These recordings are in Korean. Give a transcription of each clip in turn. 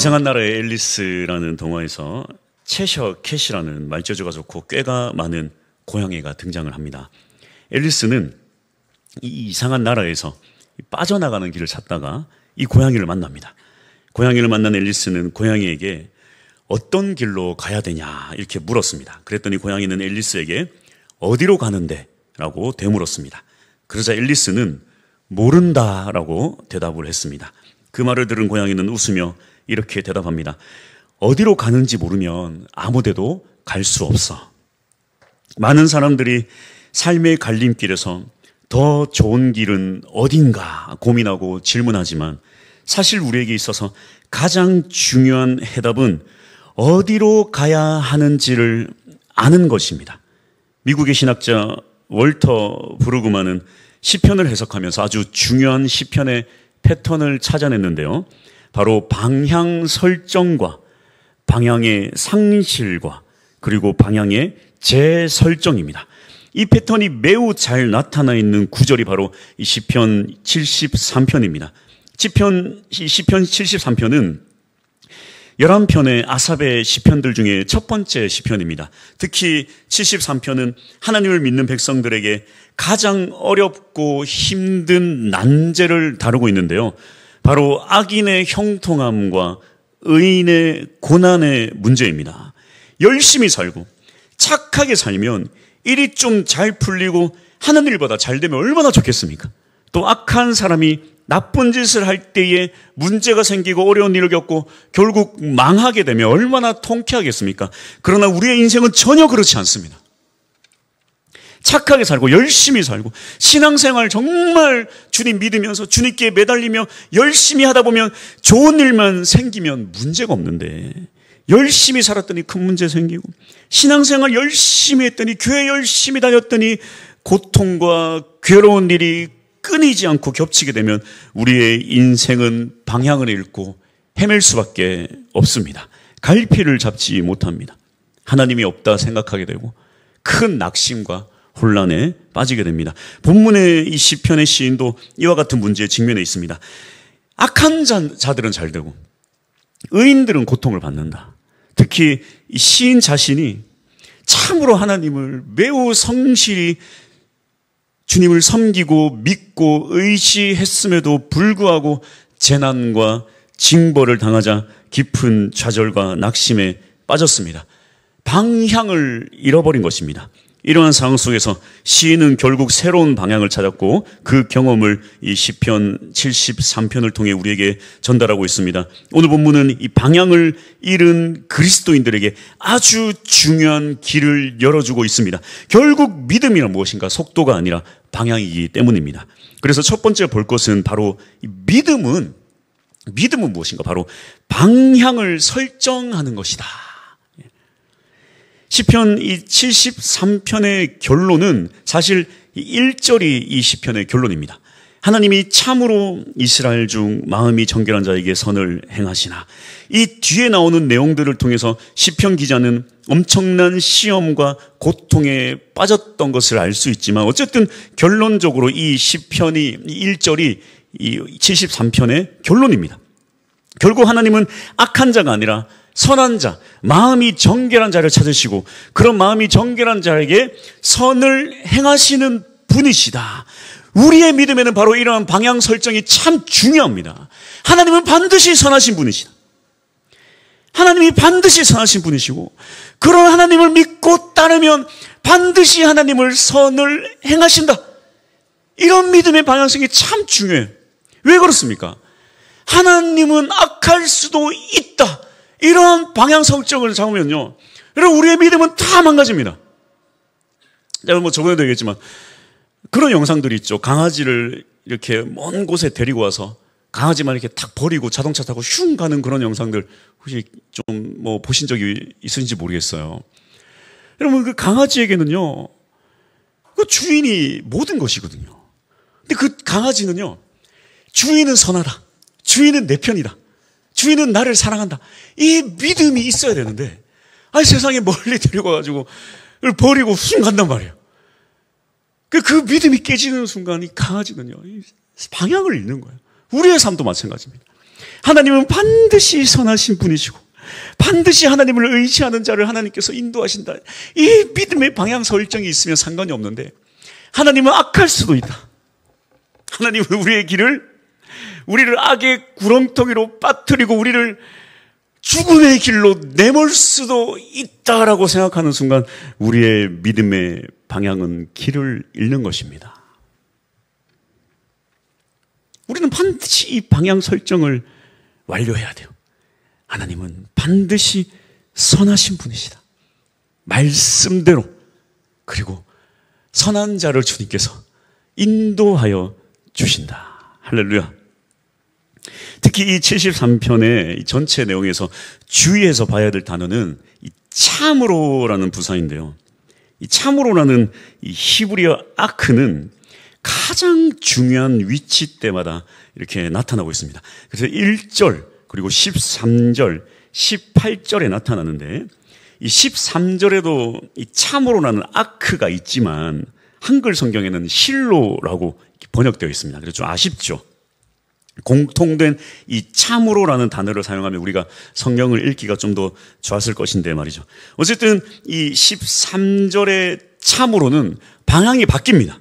이상한 나라의 앨리스라는 동화에서 채셔 캣이라는 말재주가 좋고 꾀가 많은 고양이가 등장을 합니다. 앨리스는 이 이상한 나라에서 빠져나가는 길을 찾다가 이 고양이를 만납니다. 고양이를 만난 앨리스는 고양이에게 어떤 길로 가야 되냐 이렇게 물었습니다. 그랬더니 고양이는 앨리스에게 어디로 가는데? 라고 되물었습니다. 그러자 앨리스는 모른다라고 대답을 했습니다. 그 말을 들은 고양이는 웃으며 이렇게 대답합니다. 어디로 가는지 모르면 아무데도 갈 수 없어. 많은 사람들이 삶의 갈림길에서 더 좋은 길은 어딘가 고민하고 질문하지만 사실 우리에게 있어서 가장 중요한 해답은 어디로 가야 하는지를 아는 것입니다. 미국의 신학자 월터 브루그만은 시편을 해석하면서 아주 중요한 시편의 패턴을 찾아냈는데요. 바로 방향 설정과 방향의 상실과 그리고 방향의 재설정입니다. 이 패턴이 매우 잘 나타나 있는 구절이 바로 이 시편 73편입니다. 시편 73편은 11편의 아삽의 시편들 중에 첫 번째 시편입니다. 특히 73편은 하나님을 믿는 백성들에게 가장 어렵고 힘든 난제를 다루고 있는데요. 바로 악인의 형통함과 의인의 고난의 문제입니다. 열심히 살고 착하게 살면 일이 좀 잘 풀리고 하는 일보다 잘 되면 얼마나 좋겠습니까? 또 악한 사람이 나쁜 짓을 할 때에 문제가 생기고 어려운 일을 겪고 결국 망하게 되면 얼마나 통쾌하겠습니까? 그러나 우리의 인생은 전혀 그렇지 않습니다. 착하게 살고 열심히 살고 신앙생활 정말 주님 믿으면서 주님께 매달리며 열심히 하다 보면 좋은 일만 생기면 문제가 없는데 열심히 살았더니 큰 문제 생기고 신앙생활 열심히 했더니 교회 열심히 다녔더니 고통과 괴로운 일이 끊이지 않고 겹치게 되면 우리의 인생은 방향을 잃고 헤맬 수밖에 없습니다. 갈피를 잡지 못합니다. 하나님이 없다 생각하게 되고 큰 낙심과 혼란에 빠지게 됩니다. 본문의 이 시편의 시인도 이와 같은 문제에 직면해 있습니다. 악한 자들은 잘 되고 의인들은 고통을 받는다. 특히 이 시인 자신이 참으로 하나님을 매우 성실히 주님을 섬기고 믿고 의지했음에도 불구하고 재난과 징벌을 당하자 깊은 좌절과 낙심에 빠졌습니다. 방향을 잃어버린 것입니다. 이러한 상황 속에서 시인은 결국 새로운 방향을 찾았고 그 경험을 이 시편 73편을 통해 우리에게 전달하고 있습니다. 오늘 본문은 이 방향을 잃은 그리스도인들에게 아주 중요한 길을 열어주고 있습니다. 결국 믿음이란 무엇인가? 속도가 아니라 방향이기 때문입니다. 그래서 첫 번째 볼 것은 바로 이 믿음은 무엇인가? 바로 방향을 설정하는 것이다. 시편 이 73편의 결론은 사실 1절이 이 시편의 결론입니다. 하나님이 참으로 이스라엘 중 마음이 정결한 자에게 선을 행하시나. 이 뒤에 나오는 내용들을 통해서 시편 기자는 엄청난 시험과 고통에 빠졌던 것을 알 수 있지만 어쨌든 결론적으로 이 시편이 1절이 이 73편의 결론입니다. 결국 하나님은 악한 자가 아니라 선한 자, 마음이 정결한 자를 찾으시고 그런 마음이 정결한 자에게 선을 행하시는 분이시다. 우리의 믿음에는 바로 이러한 방향 설정이 참 중요합니다. 하나님은 반드시 선하신 분이시다. 하나님이 반드시 선하신 분이시고 그런 하나님을 믿고 따르면 반드시 하나님을 선을 행하신다. 이런 믿음의 방향성이 참 중요해요. 왜 그렇습니까? 하나님은 악할 수도 있다. 이러한 방향 설정을 잡으면요, 여러분 우리의 믿음은 다 망가집니다. 제가 저번에도 얘기했지만 그런 영상들이 있죠. 강아지를 이렇게 먼 곳에 데리고 와서 강아지만 이렇게 탁 버리고 자동차 타고 슝 가는 그런 영상들 혹시 좀 보신 적이 있으신지 모르겠어요. 여러분 그 강아지에게는요, 그 주인이 모든 것이거든요. 근데 그 강아지는요, 주인은 선하다. 주인은 내 편이다. 주인은 나를 사랑한다. 이 믿음이 있어야 되는데, 세상에 멀리 데려가가지고 버리고 훅 간단 말이에요. 그 믿음이 깨지는 순간 이 강아지는요, 방향을 잃는 거예요. 우리의 삶도 마찬가지입니다. 하나님은 반드시 선하신 분이시고 반드시 하나님을 의지하는 자를 하나님께서 인도하신다. 이 믿음의 방향 설정이 있으면 상관이 없는데 하나님은 악할 수도 있다. 하나님은 우리를 악의 구렁텅이로 빠뜨리고 우리를 죽음의 길로 내몰 수도 있다라고 생각하는 순간 우리의 믿음의 방향은 길을 잃는 것입니다. 우리는 반드시 이 방향 설정을 완료해야 돼요. 하나님은 반드시 선하신 분이시다. 말씀대로 그리고 선한 자를 주님께서 인도하여 주신다. 할렐루야. 특히 이 73편의 전체 내용에서 주의해서 봐야 될 단어는 이 참으로라는 부사인데요. 이 참으로라는 이 히브리어 아크는 가장 중요한 위치 때마다 이렇게 나타나고 있습니다. 그래서 1절 그리고 13절, 18절에 나타나는데 이 13절에도 이 참으로라는 아크가 있지만 한글 성경에는 실로라고 번역되어 있습니다. 그래서 좀 아쉽죠. 공통된 이 참으로라는 단어를 사용하면 우리가 성경을 읽기가 좀 더 좋았을 것인데 말이죠. 어쨌든 이 13절의 참으로는 방향이 바뀝니다.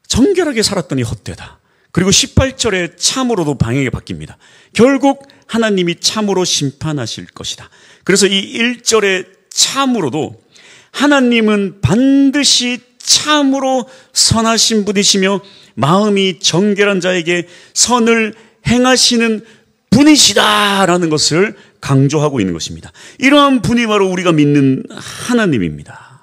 정결하게 살았더니 헛되다. 그리고 18절의 참으로도 방향이 바뀝니다. 결국 하나님이 참으로 심판하실 것이다. 그래서 이 1절의 참으로도 하나님은 반드시 참으로 선하신 분이시며 마음이 정결한 자에게 선을 행하시는 분이시다라는 것을 강조하고 있는 것입니다. 이러한 분이 바로 우리가 믿는 하나님입니다.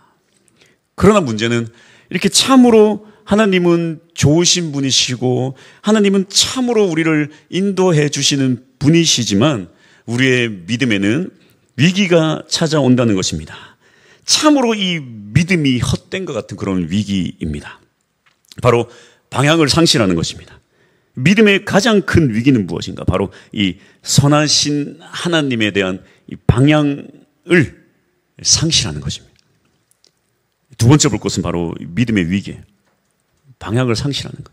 그러나 문제는 이렇게 참으로 하나님은 좋으신 분이시고 하나님은 참으로 우리를 인도해 주시는 분이시지만 우리의 믿음에는 위기가 찾아온다는 것입니다. 참으로 이 믿음이 헛된 것 같은 그런 위기입니다. 바로 방향을 상실하는 것입니다. 믿음의 가장 큰 위기는 무엇인가? 바로 이 선하신 하나님에 대한 이 방향을 상실하는 것입니다. 두 번째 볼 것은 바로 믿음의 위기예요. 방향을 상실하는 것.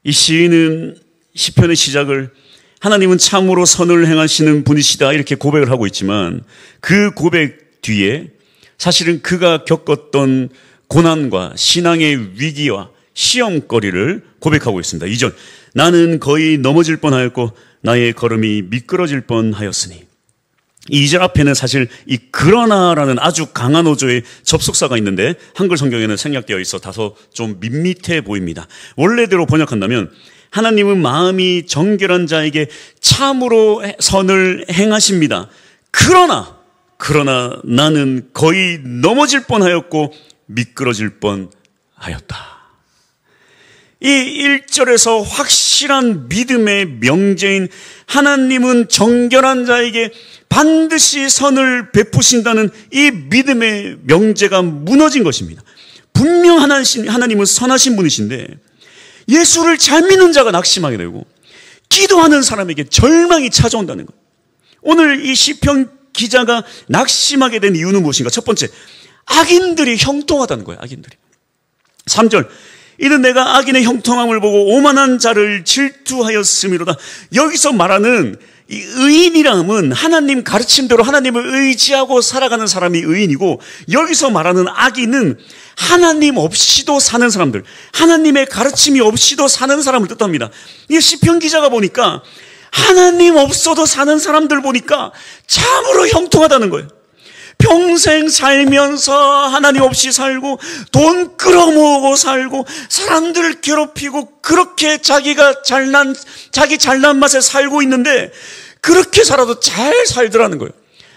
이 시인은 시편의 시작을 하나님은 참으로 선을 행하시는 분이시다 이렇게 고백을 하고 있지만 그 고백 뒤에 사실은 그가 겪었던 고난과 신앙의 위기와 시험거리를 고백하고 있습니다. 2절 나는 거의 넘어질 뻔하였고 나의 걸음이 미끄러질 뻔하였으니 이 2절 앞에는 사실 이 그러나라는 아주 강한 어조의 접속사가 있는데 한글 성경에는 생략되어 있어 다소 좀 밋밋해 보입니다. 원래대로 번역한다면 하나님은 마음이 정결한 자에게 참으로 선을 행하십니다. 그러나 나는 거의 넘어질 뻔하였고 미끄러질 뻔하였다. 이 1절에서 확실한 믿음의 명제인 하나님은 정결한 자에게 반드시 선을 베푸신다는 이 믿음의 명제가 무너진 것입니다. 분명 하나님은 선하신 분이신데 예수를 잘 믿는 자가 낙심하게 되고 기도하는 사람에게 절망이 찾아온다는 것. 오늘 이 시편 기자가 낙심하게 된 이유는 무엇인가? 첫 번째, 악인들이 형통하다는 거예요. 악인들이. 3절 이는 내가 악인의 형통함을 보고 오만한 자를 질투하였음이로다. 여기서 말하는 이 의인이람은 하나님 가르침대로 하나님을 의지하고 살아가는 사람이 의인이고 여기서 말하는 악인은 하나님 없이도 사는 사람들, 하나님의 가르침이 없이도 사는 사람을 뜻합니다. 이 시편 기자가 보니까 하나님 없어도 사는 사람들 보니까 참으로 형통하다는 거예요. 평생 살면서 하나님 없이 살고 돈 끌어모으고 살고 사람들을 괴롭히고 그렇게 자기 잘난 맛에 살고 있는데 그렇게 살아도 잘 살더라는 거예요.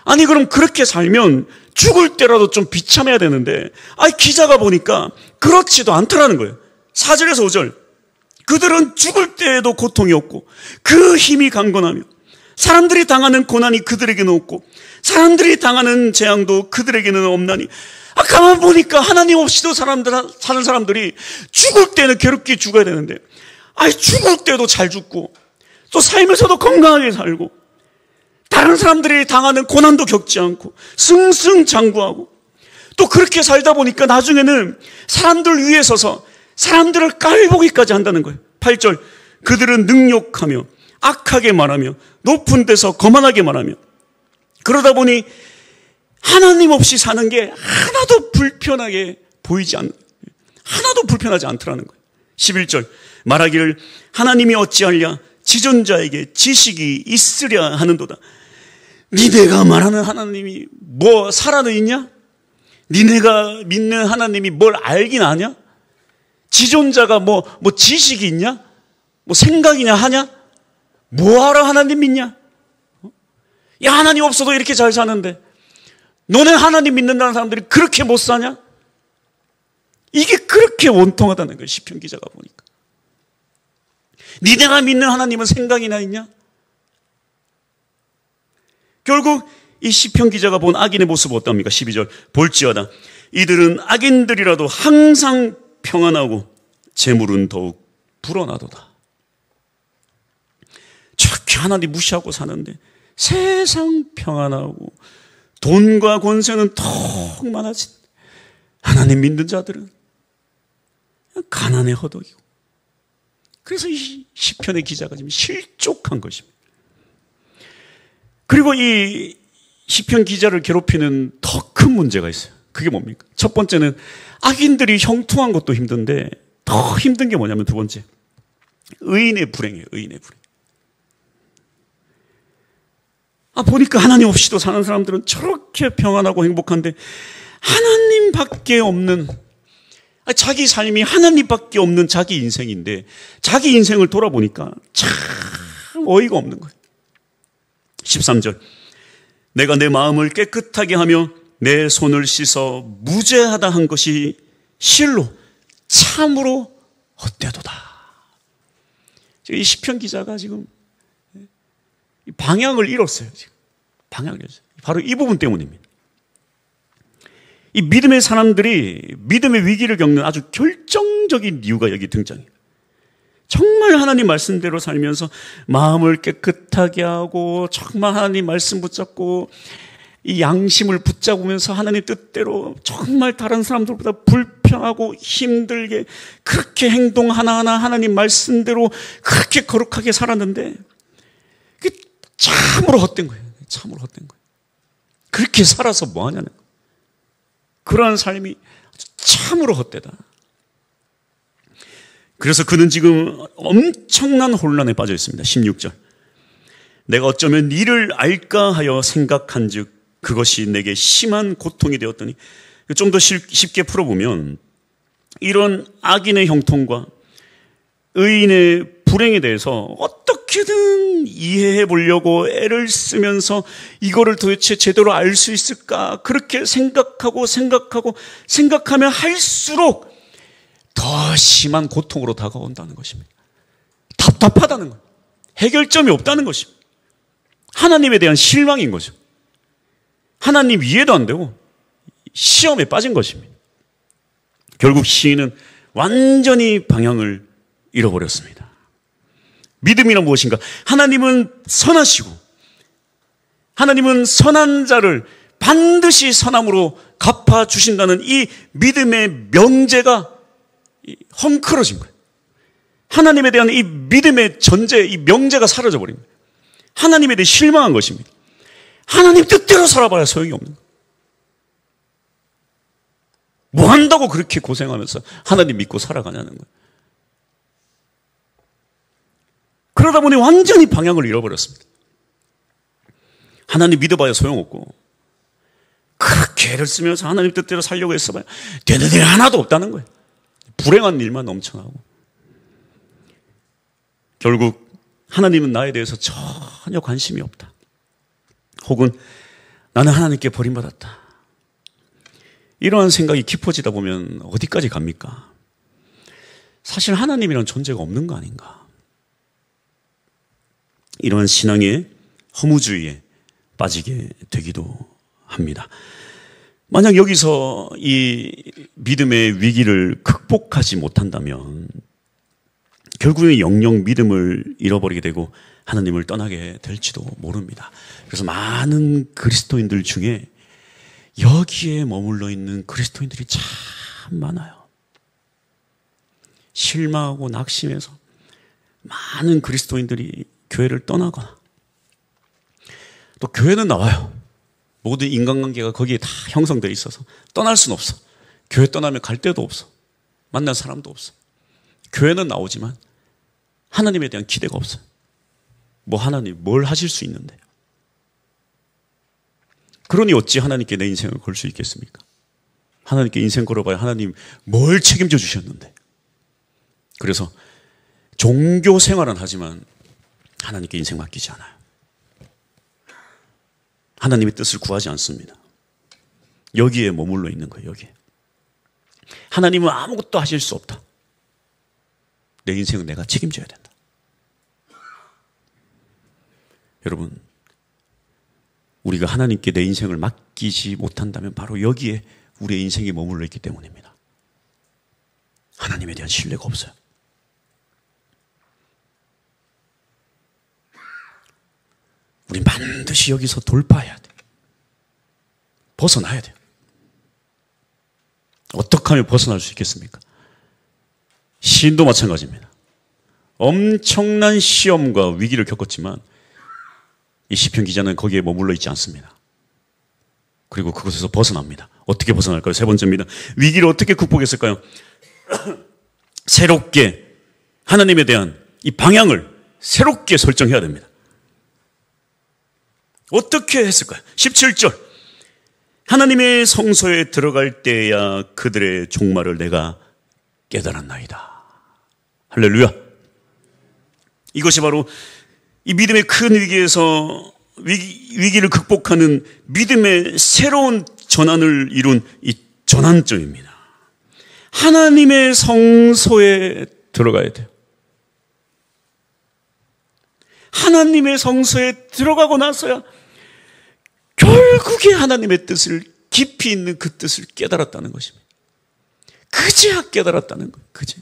아니 그럼 그렇게 살면 죽을 때라도 좀 비참해야 되는데 기자가 보니까 그렇지도 않더라는 거예요. 4절에서 5절 그들은 죽을 때에도 고통이 없고 그 힘이 강건하며 사람들이 당하는 고난이 그들에게는 없고 사람들이 당하는 재앙도 그들에게는 없나니 가만 보니까 하나님 없이도 사는 사람들이 죽을 때는 괴롭게 죽어야 되는데 죽을 때도 잘 죽고 또 살면서도 건강하게 살고 다른 사람들이 당하는 고난도 겪지 않고 승승장구하고 또 그렇게 살다 보니까 나중에는 사람들 위에 서서 사람들을 깔보기까지 한다는 거예요. 8절 그들은 능욕하며 악하게 말하며 높은 데서 거만하게 말하며 그러다 보니 하나님 없이 사는 게 하나도 불편하지 않더라는 거예요. 11절 말하기를 하나님이 어찌하랴 지존자에게 지식이 있으랴 하는도다. 니네가 말하는 하나님이 뭐 살아는 있냐? 니네가 믿는 하나님이 뭘 알긴 아냐? 지존자가 뭐 지식이 있냐? 뭐 생각이냐 하냐? 뭐하러 하나님 믿냐? 야, 하나님 없어도 이렇게 잘 사는데 너네 하나님 믿는다는 사람들이 그렇게 못 사냐? 이게 그렇게 원통하다는 거예요. 시편 기자가 보니까. 니네가 믿는 하나님은 생각이나 있냐? 결국 이 시편 기자가 본 악인의 모습은 어떻습니까? 12절 볼지어다 이들은 악인들이라도 항상 평안하고 재물은 더욱 불어나도다. 저렇게 하나님 무시하고 사는데 세상 평안하고 돈과 권세는 턱 많아진 하나님 믿는 자들은 가난에 허덕이고, 그래서 이 시편의 기자가 지금 실족한 것입니다. 그리고 이 시편 기자를 괴롭히는 더 큰 문제가 있어요. 그게 뭡니까? 첫 번째는 악인들이 형통한 것도 힘든데 더 힘든 게 뭐냐면 두 번째, 의인의 불행이에요. 의인의 불행. 보니까 하나님 없이도 사는 사람들은 저렇게 평안하고 행복한데 하나님밖에 없는, 자기 삶이 하나님밖에 없는 자기 인생인데 자기 인생을 돌아보니까 참 어이가 없는 거예요. 13절 내가 내 마음을 깨끗하게 하며 내 손을 씻어 무죄하다 한 것이 실로 참으로 헛되도다. 이 시편 기자가 지금 방향을 잃었어요. 지금 방향을 잃었어요. 바로 이 부분 때문입니다. 이 믿음의 사람들이 믿음의 위기를 겪는 아주 결정적인 이유가 여기 등장해요. 정말 하나님 말씀대로 살면서 마음을 깨끗하게 하고 정말 하나님 말씀 붙잡고 이 양심을 붙잡으면서 하나님 뜻대로 정말 다른 사람들보다 불평하고 힘들게 그렇게 행동 하나하나 하나님 말씀대로 그렇게 거룩하게 살았는데 그게 참으로 헛된 거예요. 참으로 헛된 거예요. 그렇게 살아서 뭐 하냐는 거예요. 그러한 삶이 참으로 헛되다. 그래서 그는 지금 엄청난 혼란에 빠져 있습니다. 16절 내가 어쩌면 이를 알까 하여 생각한 즉 그것이 내게 심한 고통이 되었더니, 좀 더 쉽게 풀어보면 이런 악인의 형통과 의인의 불행에 대해서 어떻게든 이해해 보려고 애를 쓰면서 이거를 도대체 제대로 알 수 있을까 그렇게 생각하면 할수록 더 심한 고통으로 다가온다는 것입니다. 답답하다는 것, 해결점이 없다는 것입니다. 하나님에 대한 실망인 거죠. 하나님 이해도 안 되고 시험에 빠진 것입니다. 결국 시인은 완전히 방향을 잃어버렸습니다. 믿음이란 무엇인가? 하나님은 선하시고 하나님은 선한 자를 반드시 선함으로 갚아주신다는 이 믿음의 명제가 헝클어진 거예요. 하나님에 대한 이 믿음의 전제, 이 명제가 사라져버린 거예요. 하나님에 대해 실망한 것입니다. 하나님 뜻대로 살아봐야 소용이 없는 거예요. 뭐 한다고 그렇게 고생하면서 하나님 믿고 살아가냐는 거예요. 그러다 보니 완전히 방향을 잃어버렸습니다. 하나님 믿어봐야 소용없고 그렇게 애를 쓰면서 하나님 뜻대로 살려고 했어봐야 되는 일 하나도 없다는 거예요. 불행한 일만 넘쳐나고 결국 하나님은 나에 대해서 전혀 관심이 없다. 혹은 나는 하나님께 버림받았다. 이러한 생각이 깊어지다 보면 어디까지 갑니까? 사실 하나님이란 존재가 없는 거 아닌가? 이러한 신앙의 허무주의에 빠지게 되기도 합니다. 만약 여기서 이 믿음의 위기를 극복하지 못한다면 결국에 영영 믿음을 잃어버리게 되고 하나님을 떠나게 될지도 모릅니다. 그래서 많은 그리스도인들 중에 여기에 머물러 있는 그리스도인들이 참 많아요. 실망하고 낙심해서 많은 그리스도인들이 교회를 떠나거나 또 교회는 나와요. 모든 인간관계가 거기에 다 형성되어 있어서 떠날 수는 없어. 교회 떠나면 갈 데도 없어. 만날 사람도 없어. 교회는 나오지만 하나님에 대한 기대가 없어요. 뭐 하나님 뭘 하실 수 있는데. 그러니 어찌 하나님께 내 인생을 걸 수 있겠습니까? 하나님께 인생 걸어봐야 하나님 뭘 책임져 주셨는데. 그래서 종교 생활은 하지만 하나님께 인생 맡기지 않아요. 하나님의 뜻을 구하지 않습니다. 여기에 머물러 있는 거예요. 여기에. 하나님은 아무것도 하실 수 없다. 내 인생은 내가 책임져야 된다. 여러분, 우리가 하나님께 내 인생을 맡기지 못한다면 바로 여기에 우리의 인생이 머물러 있기 때문입니다. 하나님에 대한 신뢰가 없어요. 우리 반드시 여기서 돌파해야 돼요. 벗어나야 돼요. 어떻게 하면 벗어날 수 있겠습니까? 시인도 마찬가지입니다. 엄청난 시험과 위기를 겪었지만 이 시편 기자는 거기에 머물러 있지 않습니다. 그리고 그곳에서 벗어납니다. 어떻게 벗어날까요? 세 번째입니다. 위기를 어떻게 극복했을까요? 새롭게 하나님에 대한 이 방향을 새롭게 설정해야 됩니다. 어떻게 했을까요? 17절. 하나님의 성소에 들어갈 때야 그들의 종말을 내가 깨달았나이다. 할렐루야. 이것이 바로 이 믿음의 큰 위기에서 위기를 극복하는 믿음의 새로운 전환을 이룬 이 전환점입니다. 하나님의 성소에 들어가야 돼요. 하나님의 성소에 들어가고 나서야 결국에 하나님의 뜻을 깊이 있는 그 뜻을 깨달았다는 것입니다. 그제야 깨달았다는 거예요. 그제.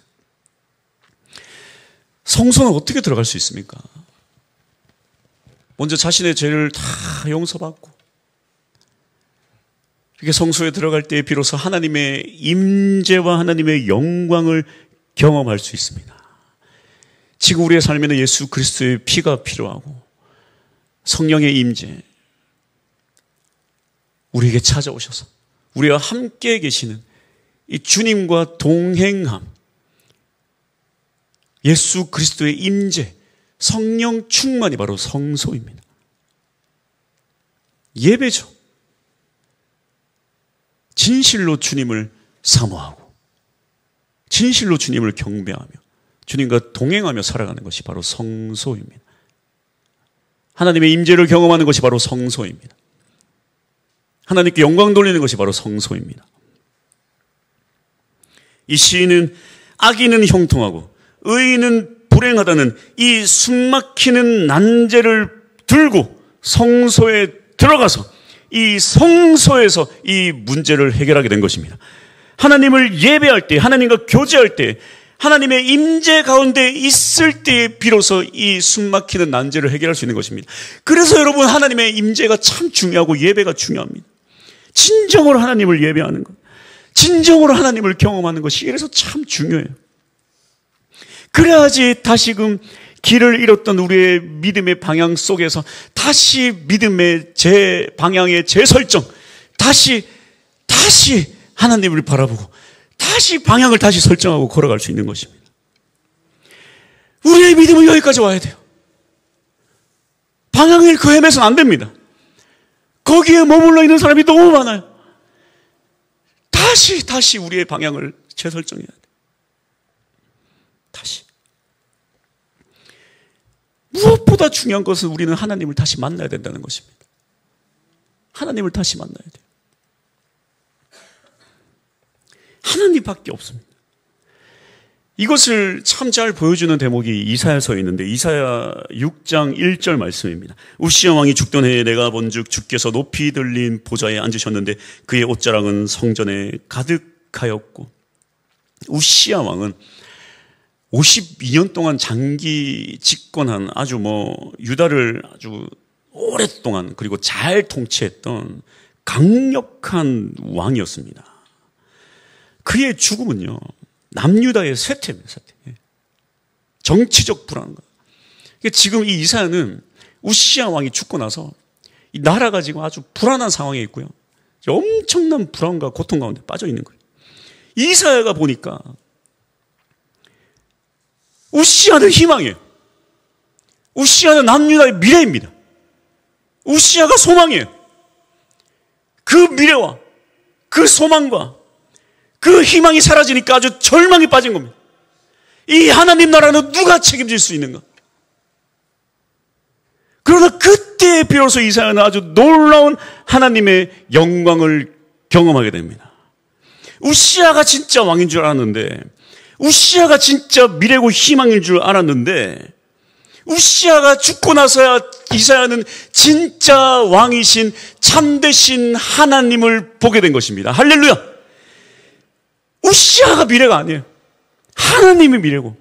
성소는 어떻게 들어갈 수 있습니까? 먼저 자신의 죄를 다 용서받고 이렇게 성소에 들어갈 때에 비로소 하나님의 임재와 하나님의 영광을 경험할 수 있습니다. 지금 우리의 삶에는 예수 그리스도의 피가 필요하고 성령의 임재, 우리에게 찾아오셔서 우리와 함께 계시는 이 주님과 동행함, 예수 그리스도의 임재, 성령 충만이 바로 성소입니다. 예배죠. 진실로 주님을 사모하고 진실로 주님을 경배하며 주님과 동행하며 살아가는 것이 바로 성소입니다. 하나님의 임재를 경험하는 것이 바로 성소입니다. 하나님께 영광 돌리는 것이 바로 성소입니다. 이 시인은 악인은 형통하고 의인은 불행하다는 이 숨막히는 난제를 들고 성소에 들어가서 이 성소에서 이 문제를 해결하게 된 것입니다. 하나님을 예배할 때, 하나님과 교제할 때, 하나님의 임재 가운데 있을 때에 비로소 이 숨막히는 난제를 해결할 수 있는 것입니다. 그래서 여러분, 하나님의 임재가 참 중요하고 예배가 중요합니다. 진정으로 하나님을 예배하는 것, 진정으로 하나님을 경험하는 것이 이래서 참 중요해요. 그래야지 다시금 길을 잃었던 우리의 믿음의 방향 속에서 다시 믿음의 방향의 재설정, 다시 하나님을 바라보고 다시 방향을 다시 설정하고 걸어갈 수 있는 것입니다. 우리의 믿음은 여기까지 와야 돼요. 방향을 잃고 헤매서는 안 됩니다. 거기에 머물러 있는 사람이 너무 많아요. 다시 우리의 방향을 재설정해야 돼요. 다시. 무엇보다 중요한 것은 우리는 하나님을 다시 만나야 된다는 것입니다. 하나님을 다시 만나야 돼요. 하나님밖에 없습니다. 이것을 참 잘 보여주는 대목이 이사야서에 있는데 이사야 6장 1절 말씀입니다. 우시야 왕이 죽던 해에 내가 본즉 주께서 높이 들린 보좌에 앉으셨는데 그의 옷자락은 성전에 가득하였고, 우시야 왕은 52년 동안 장기 집권한 아주 유다를 아주 오랫동안 그리고 잘 통치했던 강력한 왕이었습니다. 그의 죽음은요, 남유다의 쇠퇴입니다. 쇠퇴. 정치적 불안과. 지금 이 이사야는 우시야 왕이 죽고 나서 이 나라가 지금 아주 불안한 상황에 있고요. 엄청난 불안과 고통 가운데 빠져 있는 거예요. 이사야가 보니까 우시야는 희망이에요. 우시야는 남유다의 미래입니다. 우시야가 소망이에요. 그 미래와 그 소망과 그 희망이 사라지니까 아주 절망에 빠진 겁니다. 이 하나님 나라는 누가 책임질 수 있는가? 그러나 그때 비로소 이사야는 아주 놀라운 하나님의 영광을 경험하게 됩니다. 우시야가 진짜 왕인 줄 알았는데, 우시야가 진짜 미래고 희망인 줄 알았는데, 우시야가 죽고 나서야 이사야는 진짜 왕이신 참되신 하나님을 보게 된 것입니다. 할렐루야! 우시야가 미래가 아니에요. 하나님이 미래고,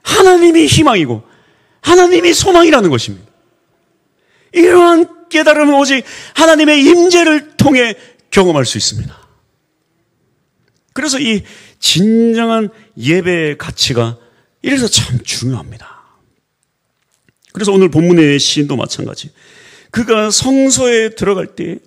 하나님이 희망이고, 하나님이 소망이라는 것입니다. 이러한 깨달음은 오직 하나님의 임재를 통해 경험할 수 있습니다. 그래서 이 진정한 예배의 가치가 이래서 참 중요합니다. 그래서 오늘 본문의 시인도 마찬가지. 그가 성소에 들어갈 때,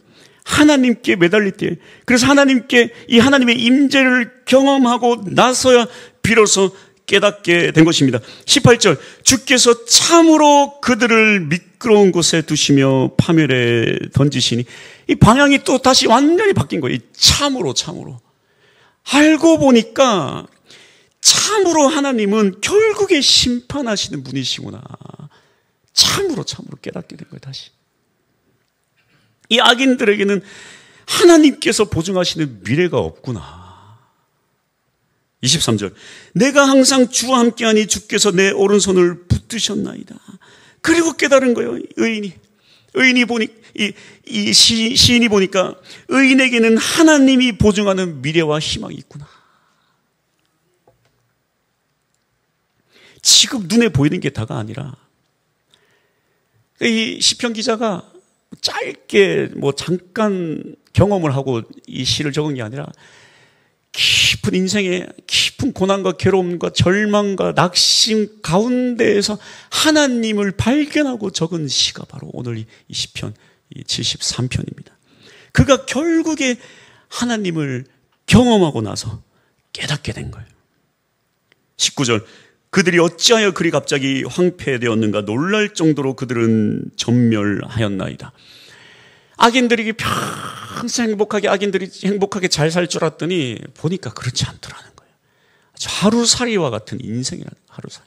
하나님께 매달릴 때, 그래서 하나님께 이 하나님의 임재를 경험하고 나서야 비로소 깨닫게 된 것입니다. 18절, 주께서 참으로 그들을 미끄러운 곳에 두시며 파멸에 던지시니, 이 방향이 또 다시 완전히 바뀐 거예요. 참으로. 알고 보니까 참으로 하나님은 결국에 심판하시는 분이시구나. 참으로 깨닫게 된 거예요, 다시. 이 악인들에게는 하나님께서 보증하시는 미래가 없구나. 23절, 내가 항상 주와 함께하니 주께서 내 오른손을 붙드셨나이다. 그리고 깨달은 거예요, 의인이 보니, 시인이 보니까 의인에게는 하나님이 보증하는 미래와 희망이 있구나. 지금 눈에 보이는 게 다가 아니라, 이 시편 기자가 짧게 잠깐 경험을 하고 이 시를 적은 게 아니라 깊은 인생의 깊은 고난과 괴로움과 절망과 낙심 가운데에서 하나님을 발견하고 적은 시가 바로 오늘 이 시편 73편입니다. 그가 결국에 하나님을 경험하고 나서 깨닫게 된 거예요. 19절, 그들이 어찌하여 그리 갑자기 황폐되었는가 놀랄 정도로 그들은 전멸하였나이다. 악인들이 평생 악인들이 행복하게 잘 살 줄 알았더니 보니까 그렇지 않더라는 거예요. 아주 하루살이와 같은 인생이라는 거예요.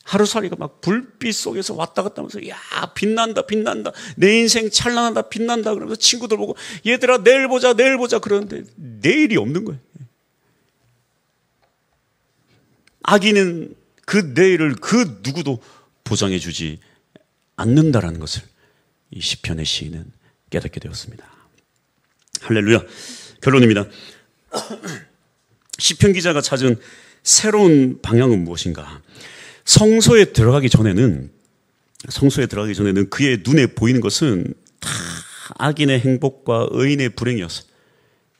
하루살이가 막 불빛 속에서 왔다 갔다 하면서 야 빛난다 내 인생 찬란하다 빛난다 그러면서 친구들 보고 얘들아 내일 보자 그러는데 내일이 없는 거예요. 악인은 그 내일을 그 누구도 보장해 주지 않는다라는 것을 이 시편의 시인은 깨닫게 되었습니다. 할렐루야. 결론입니다. 시편 기자가 찾은 새로운 방향은 무엇인가? 성소에 들어가기 전에는 그의 눈에 보이는 것은 다 악인의 행복과 의인의 불행이었어요.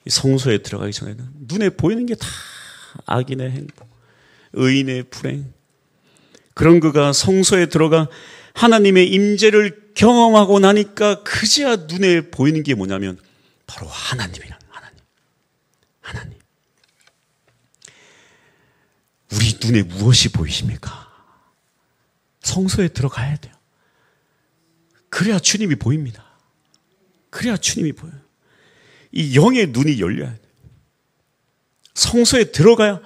성소에 들어가기 전에는 눈에 보이는 게 다 악인의 행복, 의인의 불행. 그런 그가 성소에 들어가 하나님의 임재를 경험하고 나니까 그제야 눈에 보이는 게 뭐냐면 바로 하나님이라는 하나님. 우리 눈에 무엇이 보이십니까? 성소에 들어가야 돼요. 그래야 주님이 보입니다. 그래야 주님이 보여요. 이 영의 눈이 열려야 돼요. 성소에 들어가야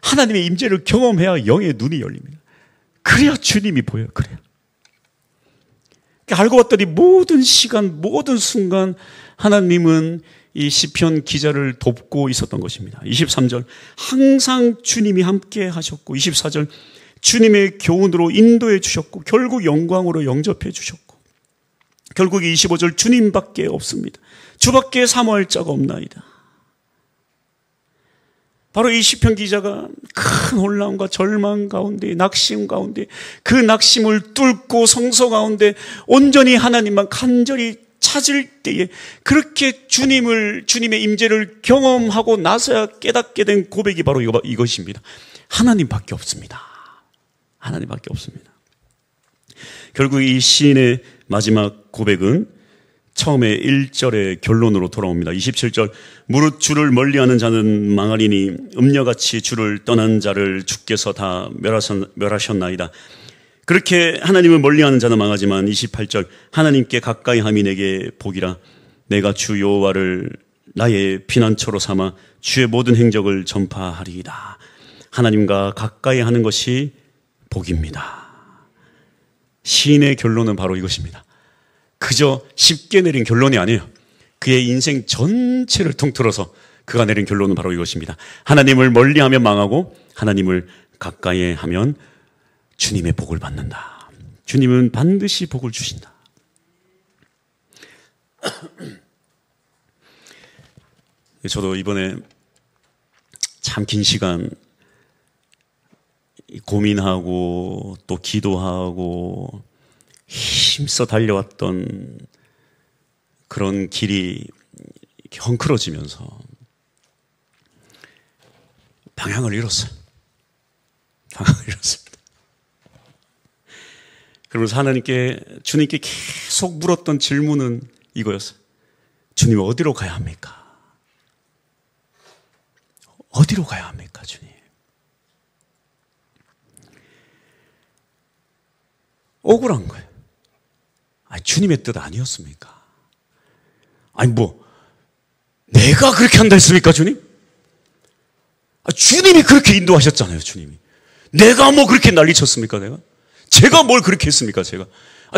하나님의 임재를 경험해야 영의 눈이 열립니다. 그래야 주님이 보여요. 그래야. 알고 봤더니 모든 시간, 모든 순간 하나님은 이 시편 기자를 돕고 있었던 것입니다. 23절, 항상 주님이 함께 하셨고, 24절, 주님의 교훈으로 인도해 주셨고, 결국 영광으로 영접해 주셨고, 결국 25절, 주님밖에 없습니다. 주밖에 사모할 자가 없나이다. 바로 이 시편 기자가 큰 혼란과 절망 가운데, 낙심 가운데, 그 낙심을 뚫고 성소 가운데 온전히 하나님만 간절히 찾을 때에 그렇게 주님의 임재를 경험하고 나서야 깨닫게 된 고백이 바로 이것입니다. 하나님밖에 없습니다. 하나님밖에 없습니다. 결국 이 시인의 마지막 고백은 처음에 1절의 결론으로 돌아옵니다. 27절, 무릇 주를 멀리하는 자는 망하리니 음녀같이 주를 떠난 자를 주께서 다 멸하셨나이다. 그렇게 하나님을 멀리하는 자는 망하지만 28절, 하나님께 가까이 함이 내게 복이라. 내가 주 여호와를 나의 피난처로 삼아 주의 모든 행적을 전파하리이다. 하나님과 가까이 하는 것이 복입니다. 시인의 결론은 바로 이것입니다. 그저 쉽게 내린 결론이 아니에요. 그의 인생 전체를 통틀어서 그가 내린 결론은 바로 이것입니다. 하나님을 멀리하면 망하고 하나님을 가까이 하면 주님의 복을 받는다. 주님은 반드시 복을 주신다. 저도 이번에 참 긴 시간 고민하고 또 기도하고 힘써 달려왔던 그런 길이 헝클어지면서 방향을 잃었어요. 방향을 잃었습니다. 그러면서 주님께 계속 물었던 질문은 이거였어요. 주님, 어디로 가야 합니까? 어디로 가야 합니까, 주님? 억울한 거예요. 주님의 뜻 아니었습니까? 내가 그렇게 한다 했습니까, 주님? 주님이 그렇게 인도하셨잖아요, 주님이. 내가 그렇게 난리쳤습니까, 내가? 제가 뭘 그렇게 했습니까, 제가?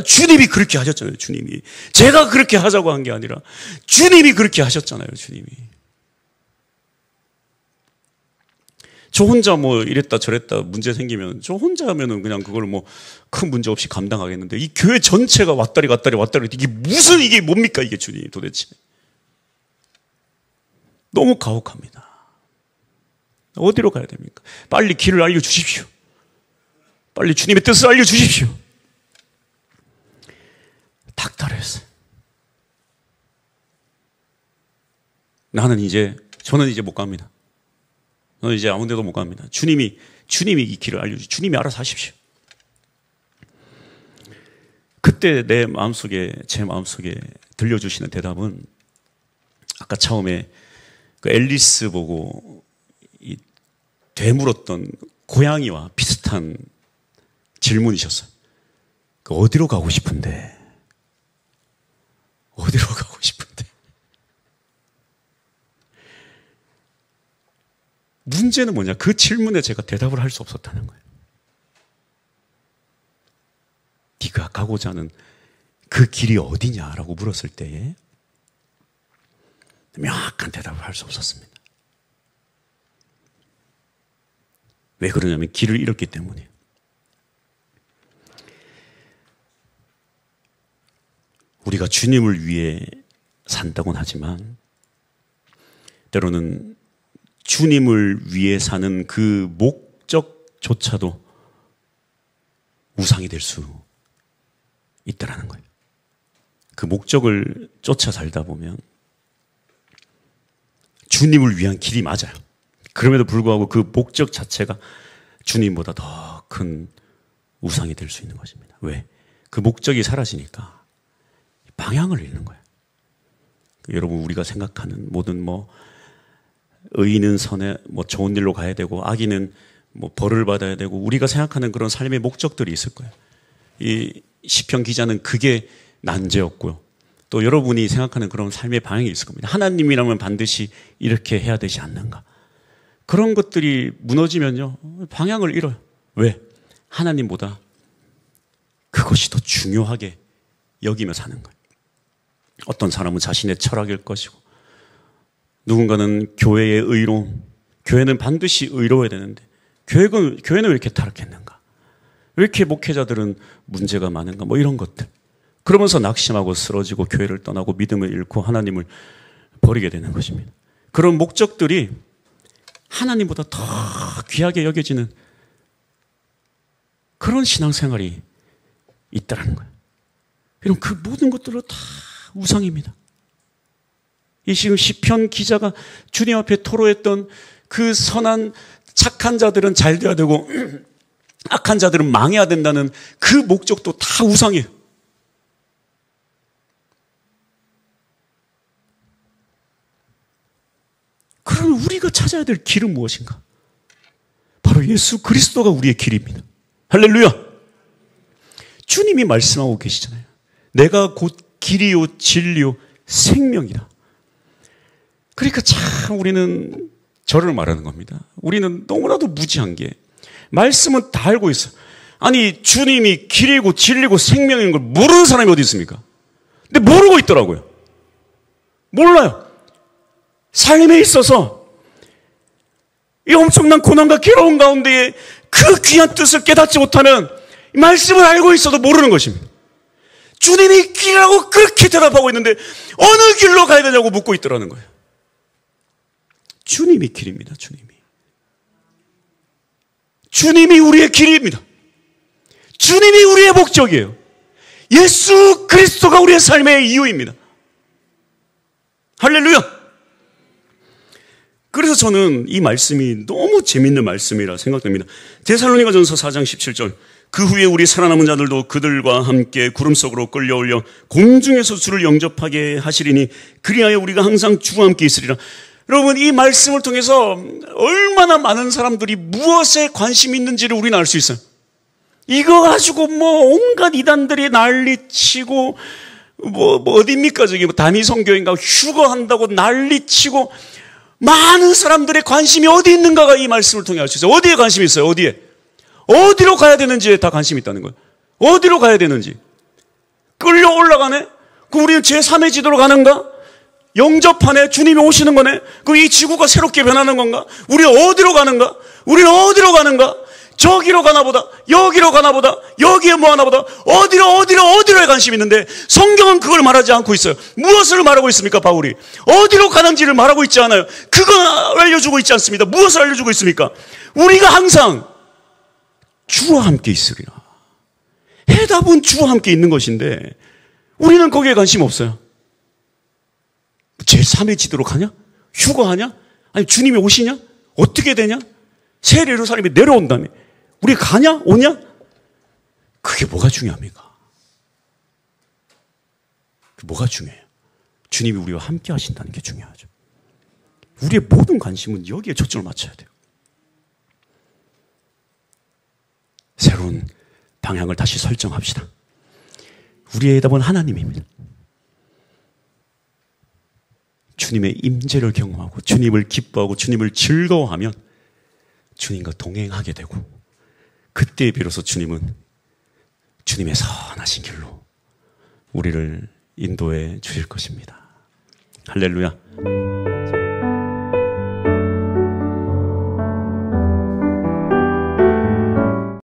주님이 그렇게 하셨잖아요, 주님이. 제가 그렇게 하자고 한 게 아니라 주님이 그렇게 하셨잖아요, 주님이. 저 혼자 이랬다 저랬다 문제 생기면 저 혼자 하면은 그냥 그걸 큰 문제 없이 감당하겠는데 이 교회 전체가 왔다리 갔다리 이게 뭡니까 이게 주님 도대체. 너무 가혹합니다. 어디로 가야 됩니까? 빨리 길을 알려주십시오. 빨리 주님의 뜻을 알려주십시오. 닥달했어요. 저는 이제 못 갑니다. 저는 이제 아무 데도 못 갑니다. 주님이 이 길을 알려주십시오. 주님이 알아서 하십시오. 그때 제 마음속에 들려주시는 대답은 아까 처음에 그 앨리스 보고 되물었던 고양이와 비슷한 질문이셨어요. 어디로 가고 싶은데? 어디로 가고 싶은데? 문제는 뭐냐? 그 질문에 제가 대답을 할 수 없었다는 거예요. 네가 가고자 하는 그 길이 어디냐라고 물었을 때에 명확한 대답을 할 수 없었습니다. 왜 그러냐면 길을 잃었기 때문이에요. 우리가 주님을 위해 산다고는 하지만 때로는 주님을 위해 사는 그 목적조차도 우상이 될 수 있다라는 거예요. 그 목적을 쫓아 살다 보면 주님을 위한 길이 맞아요. 그럼에도 불구하고 그 목적 자체가 주님보다 더 큰 우상이 될 수 있는 것입니다. 왜? 그 목적이 사라지니까 방향을 잃는 거예요. 여러분, 우리가 생각하는 모든 의인은 선에 좋은 일로 가야 되고 악인은 벌을 받아야 되고 우리가 생각하는 그런 삶의 목적들이 있을 거예요. 이 시편 기자는 그게 난제였고요. 또 여러분이 생각하는 그런 삶의 방향이 있을 겁니다. 하나님이라면 반드시 이렇게 해야 되지 않는가. 그런 것들이 무너지면요, 방향을 잃어요. 왜? 하나님보다 그것이 더 중요하게 여기며 사는 거예요. 어떤 사람은 자신의 철학일 것이고 누군가는 교회의 의로움, 교회는 반드시 의로워야 되는데 교회는 왜 이렇게 타락했는가? 왜 이렇게 목회자들은 문제가 많은가? 이런 것들. 그러면서 낙심하고 쓰러지고 교회를 떠나고 믿음을 잃고 하나님을 버리게 되는 것입니다. 그런 목적들이 하나님보다 더 귀하게 여겨지는 그런 신앙생활이 있다는 거예요. 여러분, 그 모든 것들은 다 우상입니다. 이 지금 시편 기자가 주님 앞에 토로했던 그 선한 착한 자들은 잘 돼야 되고 악한 자들은 망해야 된다는 그 목적도 다 우상이에요. 그러면 우리가 찾아야 될 길은 무엇인가? 바로 예수 그리스도가 우리의 길입니다. 할렐루야! 주님이 말씀하고 계시잖아요. 내가 곧 길이요 진리요 생명이다. 그러니까 참 우리는 저를 말하는 겁니다. 우리는 너무나도 무지한 게 말씀은 다 알고 있어. 아니 주님이 길이고 진리고 생명인 걸 모르는 사람이 어디 있습니까? 근데 모르고 있더라고요. 몰라요. 삶에 있어서 이 엄청난 고난과 괴로운 가운데에 그 귀한 뜻을 깨닫지 못하면 말씀을 알고 있어도 모르는 것입니다. 주님이 길이라고 그렇게 대답하고 있는데 어느 길로 가야 되냐고 묻고 있더라는 거예요. 주님이 길입니다. 주님이 우리의 길입니다. 주님이 우리의 목적이에요. 예수 그리스도가 우리의 삶의 이유입니다. 할렐루야! 그래서 저는 이 말씀이 너무 재밌는 말씀이라 생각됩니다. 데살로니가전서 4장 17절. 그 후에 우리 살아남은 자들도 그들과 함께 구름 속으로 끌려올려 공중에서 주를 영접하게 하시리니 그리하여 우리가 항상 주와 함께 있으리라. 여러분, 이 말씀을 통해서 얼마나 많은 사람들이 무엇에 관심이 있는지를 우리는 알 수 있어요. 이거 가지고 온갖 이단들이 난리치고 어디입니까? 저기 다미성교인가 휴거한다고 난리치고 많은 사람들의 관심이 어디 있는가가 이 말씀을 통해 알 수 있어요. 어디에 관심이 있어요? 어디로 가야 되는지에 다 관심이 있다는 거예요. 어디로 가야 되는지. 끌려 올라가네? 그럼 우리는 제3의 지도로 가는가? 영접하네? 주님이 오시는 거네? 그럼 이 지구가 새롭게 변하는 건가? 우리 어디로 가는가? 우리는 어디로 가는가? 저기로 가나 보다, 여기로 가나 보다, 여기에 뭐 하나 보다, 어디로에 관심이 있는데 성경은 그걸 말하지 않고 있어요. 무엇을 말하고 있습니까, 바울이? 어디로 가는지를 말하고 있지 않아요. 그거 알려주고 있지 않습니다. 무엇을 알려주고 있습니까? 우리가 항상 주와 함께 있으리라. 해답은 주와 함께 있는 것인데 우리는 거기에 관심 없어요. 제3의 지도로 가냐? 휴거하냐? 아니 주님이 오시냐? 어떻게 되냐? 새 예루살렘이 내려온다며 우리 가냐? 오냐? 그게 뭐가 중요합니까? 뭐가 중요해요? 주님이 우리와 함께 하신다는 게 중요하죠. 우리의 모든 관심은 여기에 초점을 맞춰야 돼요. 새로운 방향을 다시 설정합시다. 우리의 해답은 하나님입니다. 주님의 임재를 경험하고 주님을 기뻐하고 주님을 즐거워하면 주님과 동행하게 되고 그때 비로소 주님은 주님의 선하신 길로 우리를 인도해 주실 것입니다. 할렐루야.